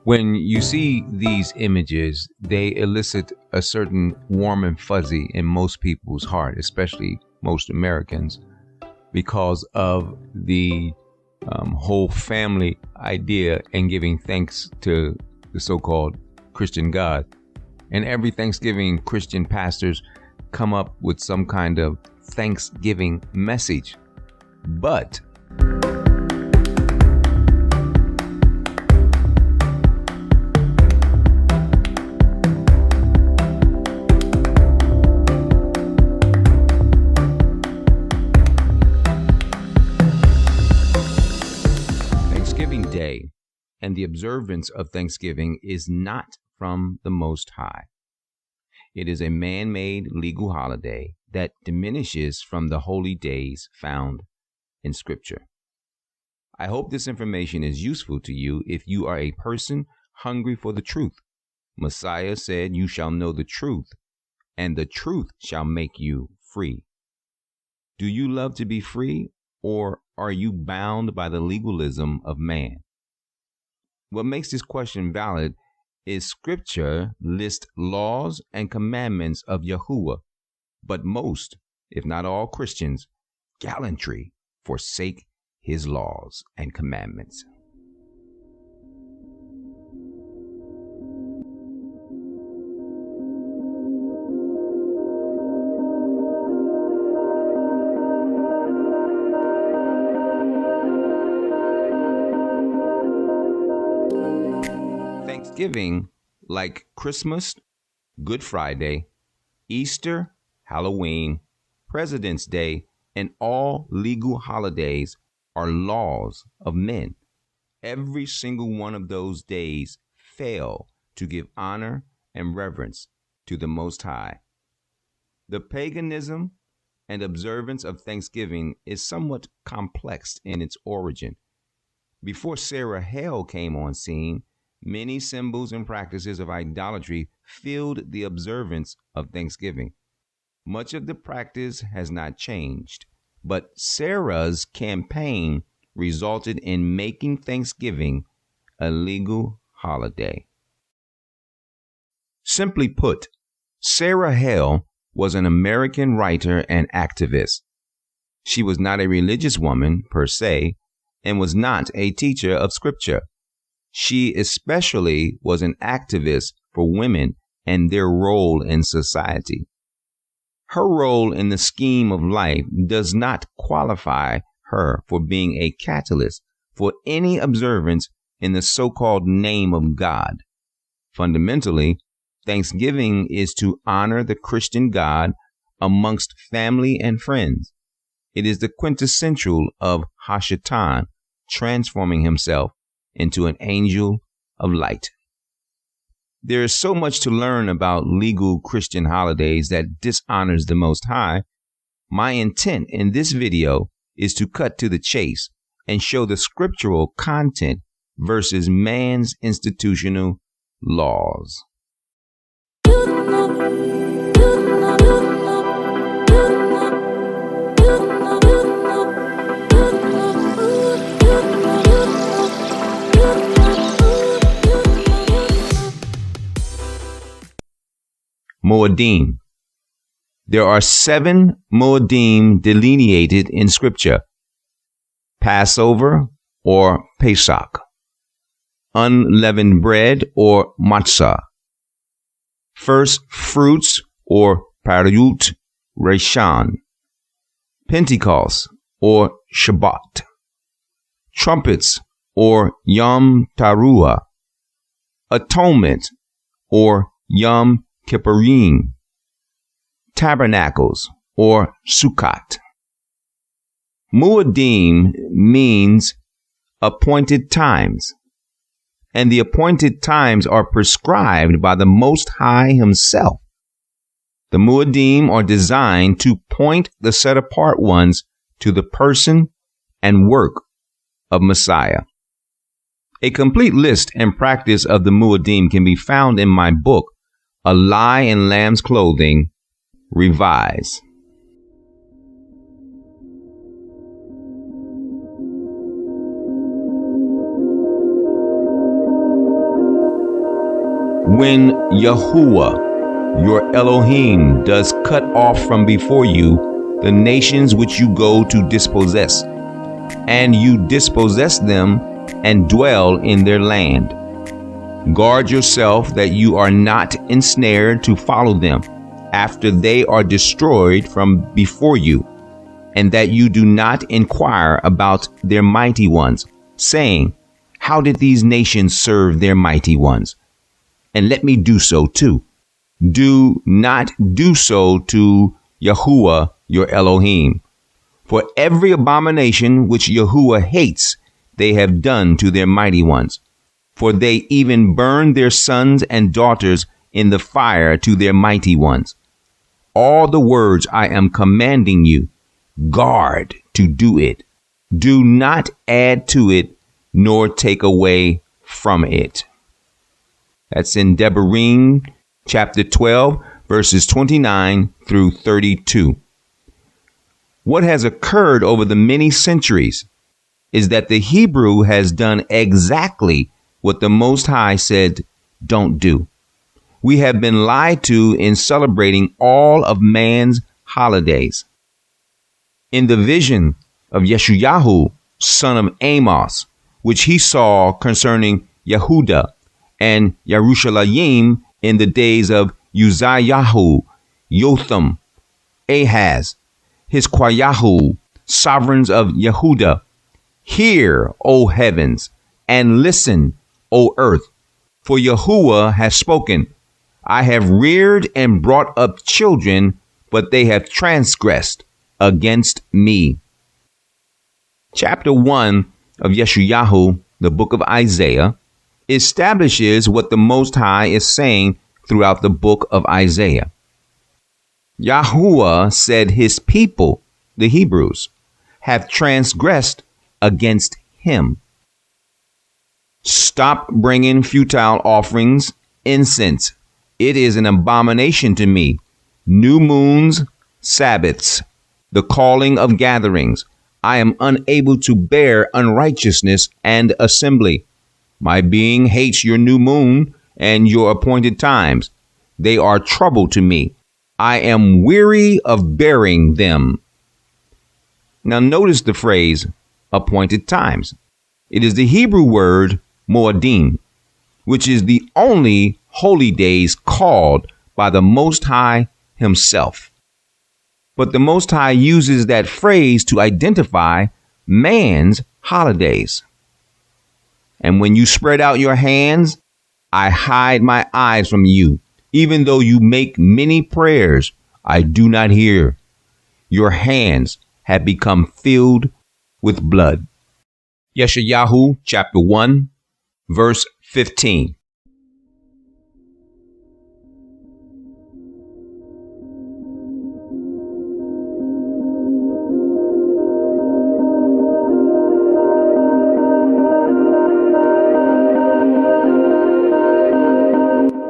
When you see these images, they elicit a certain warm and fuzzy in most people's heart, especially most Americans, because of the whole family idea and giving thanks to the so-called Christian God. And every Thanksgiving, Christian pastors come up with some kind of Thanksgiving message. But Thanksgiving Day and the observance of Thanksgiving is not from the Most High. It is a man-made legal holiday that diminishes from the holy days found in Scripture. I hope this information is useful to you if you are a person hungry for the truth. Messiah said, "You shall know the truth, and the truth shall make you free." Do you love to be free, or are you bound by the legalism of man? What makes this question valid is Scripture lists laws and commandments of Yahuwah, but most, if not all Christians, gallantry forsake his laws and commandments. Thanksgiving, like Christmas, Good Friday, Easter, Halloween, President's Day, and all legal holidays are laws of men. Every single one of those days fail to give honor and reverence to the Most High. The paganism and observance of Thanksgiving is somewhat complex in its origin. Before Sarah Hale came on scene, many symbols and practices of idolatry filled the observance of Thanksgiving. Much of the practice has not changed, but Sarah's campaign resulted in making Thanksgiving a legal holiday. Simply put, Sarah Hale was an American writer and activist. She was not a religious woman per se, and was not a teacher of Scripture. She especially was an activist for women and their role in society. Her role in the scheme of life does not qualify her for being a catalyst for any observance in the so-called name of God. Fundamentally, Thanksgiving is to honor the Christian God amongst family and friends. It is the quintessential of Hashatan transforming himself into an angel of light. There is so much to learn about legal Christian holidays that dishonors the Most High. My intent in this video is to cut to the chase and show the scriptural content versus man's institutional laws. Moedim. There are 7 Moedim delineated in Scripture: Passover or Pesach, unleavened bread or matzah, first fruits or Parut Rishon, Pentecost or Shabbat, trumpets or Yom Teruah, atonement or Yom Kippurim, tabernacles or Sukkot. Moedim means appointed times, and the appointed times are prescribed by the Most High himself. The Moedim are designed to point the set-apart ones to the person and work of Messiah. A complete list and practice of the Moedim can be found in my book, A Lie in Lamb's Clothing, Revised. When Yahuwah, your Elohim, does cut off from before you the nations which you go to dispossess, and you dispossess them and dwell in their land. Guard yourself that you are not ensnared to follow them after they are destroyed from before you, and that you do not inquire about their mighty ones, saying, how did these nations serve their mighty ones? And let me do so too. Do not do so to Yahuwah your Elohim. For every abomination which Yahuwah hates, they have done to their mighty ones. For they even burn their sons and daughters in the fire to their mighty ones. All the words I am commanding you, guard to do it. Do not add to it, nor take away from it. That's in Devarim, chapter 12, verses 29 through 32. What has occurred over the many centuries is that the Hebrew has done exactly what the Most High said don't do. We have been lied to in celebrating all of man's holidays. In the vision of Yeshayahu, son of Amos, which he saw concerning Yehuda and Yerushalayim in the days of Uzziah, Jotham, Ahaz, Hizkiyahu, sovereigns of Yehuda. Hear, O heavens, and listen, O earth, for Yahuwah has spoken. I have reared and brought up children, but they have transgressed against me. Chapter 1 of Yeshayahu, the book of Isaiah, establishes what the Most High is saying throughout the book of Isaiah. Yahuwah said his people, the Hebrews, have transgressed against him. Stop bringing futile offerings, incense. It is an abomination to me. New moons, Sabbaths, the calling of gatherings. I am unable to bear unrighteousness and assembly. My being hates your new moon and your appointed times. They are trouble to me. I am weary of bearing them. Now notice the phrase appointed times. It is the Hebrew word Moedim, which is the only holy days called by the Most High himself. But the Most High uses that phrase to identify man's holidays. And when you spread out your hands, I hide my eyes from you. Even though you make many prayers, I do not hear. Your hands have become filled with blood. Yeshayahu chapter 1, verse 15.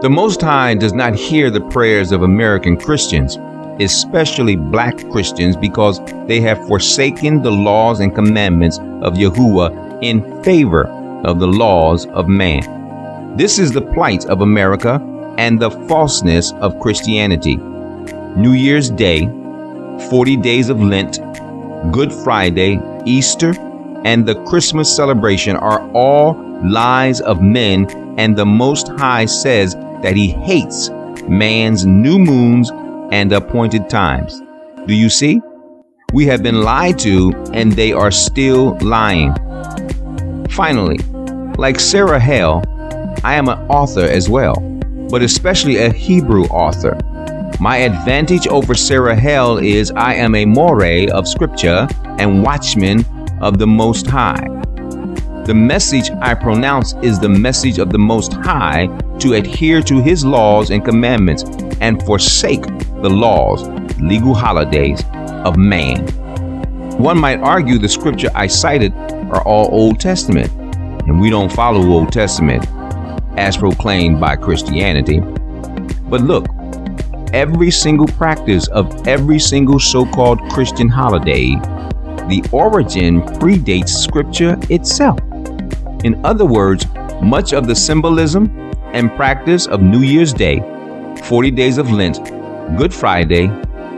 The Most High does not hear the prayers of American Christians, especially black Christians, because they have forsaken the laws and commandments of Yahuwah in favor of the laws of man. This is the plight of America and the falseness of Christianity. New Year's Day, 40 days of Lent, Good Friday, Easter, and the Christmas celebration are all lies of men, and the Most High says that he hates man's new moons and appointed times. Do you see? We have been lied to, and they are still lying. Finally, like Sarah Hale, I am an author as well, but especially a Hebrew author. My advantage over Sarah Hale is I am a moray of Scripture and watchman of the Most High. The message I pronounce is the message of the Most High to adhere to his laws and commandments and forsake the laws, legal holidays of man. One might argue the scripture I cited are all Old Testament, and we don't follow Old Testament as proclaimed by Christianity. But look, every single practice of every single so-called Christian holiday, the origin predates scripture itself. In other words, much of the symbolism, and practice of New Year's Day, 40 days of Lent, Good Friday,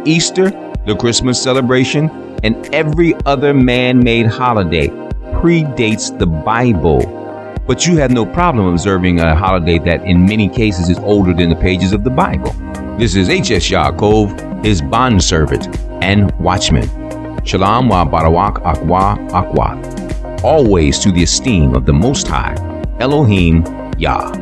Easter, the Christmas celebration, and every other man-made holiday predates the Bible. But you have no problem observing a holiday that in many cases is older than the pages of the Bible. This is H.S. Yaakov, his bondservant and watchman. Shalom wa barawak akwa akwa. Always to the esteem of the Most High, Elohim Yah.